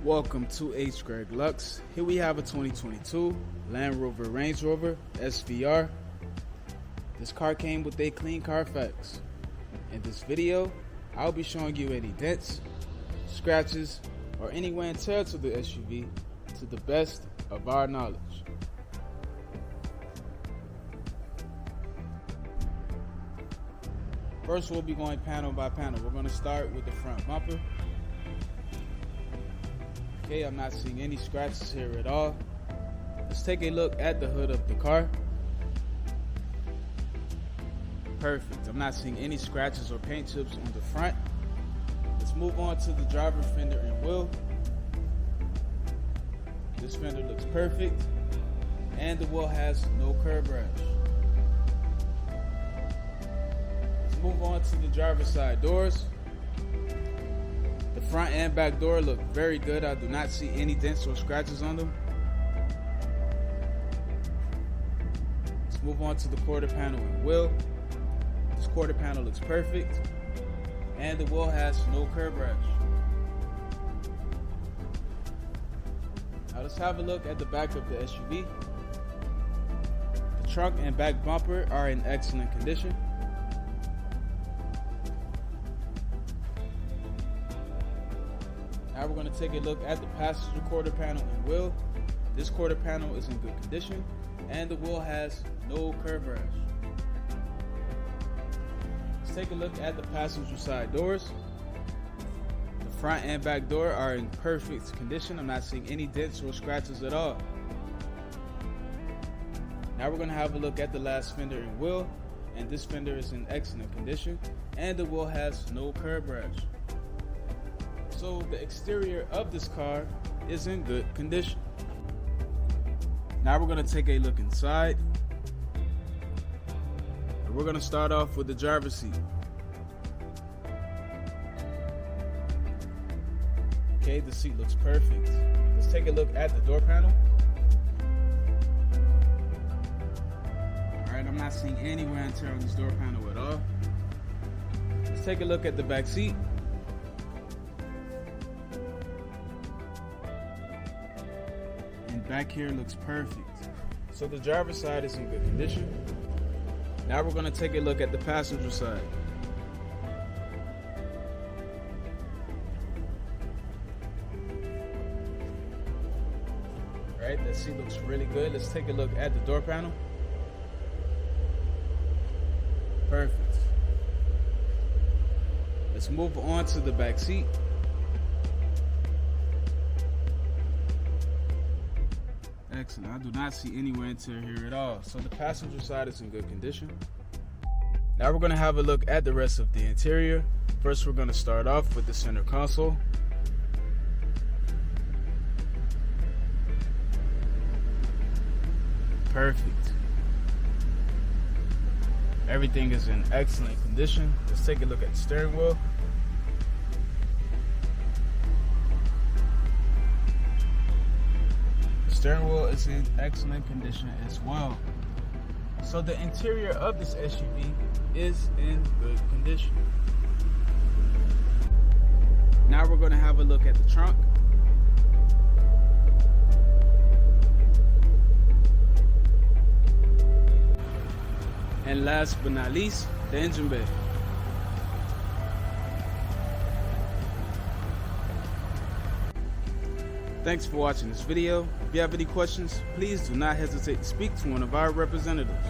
Welcome to hgreglux. Here we have a 2022 Land Rover Range Rover SVR. This car came with a clean Carfax. In this video, I'll be showing you any dents, scratches, or any wear and tear to the SUV to the best of our knowledge. First, we'll be going panel by panel. We're going to start with the front bumper. Okay, I'm not seeing any scratches here at all. Let's take a look at the hood of the car. Perfect. I'm not seeing any scratches or paint chips on the front. Let's move on to the driver fender and wheel. This fender looks perfect, and the wheel has no curb rash. Let's move on to the driver's side doors. The front and back door look very good. I do not see any dents or scratches on them. Let's move on to the quarter panel and wheel. This quarter panel looks perfect, and the wheel has no curb rash. Now let's have a look at the back of the SUV. The trunk and back bumper are in excellent condition. Now we're going to take a look at the passenger quarter panel and wheel. This quarter panel is in good condition, and the wheel has no curb rash. Let's take a look at the passenger side doors. The front and back door are in perfect condition. I'm not seeing any dents or scratches at all. Now we're going to have a look at the last fender and wheel, and this fender is in excellent condition, and the wheel has no curb rash. So the exterior of this car is in good condition. Now we're going to take a look inside. And we're going to start off with the driver's seat. Okay, the seat looks perfect. Let's take a look at the door panel. Alright, I'm not seeing any wear and tear on this door panel at all. Let's take a look at the back seat. Back here looks perfect. So the driver's side is in good condition. Now we're going to take a look at the passenger side. Right, that seat looks really good. Let's take a look at the door panel. Perfect. Let's move on to the back seat. Excellent. I do not see any wear and tear here at all. So the passenger side is in good condition. Now we're going to have a look at the rest of the interior. First, we're going to start off with the center console. Perfect. Everything is in excellent condition. Let's take a look at the steering wheel. Steering wheel is in excellent condition as well. So the interior of this SUV is in good condition. Now we're going to have a look at the trunk. And last but not least, the engine bay. Thanks for watching this video. If you have any questions, please do not hesitate to speak to one of our representatives.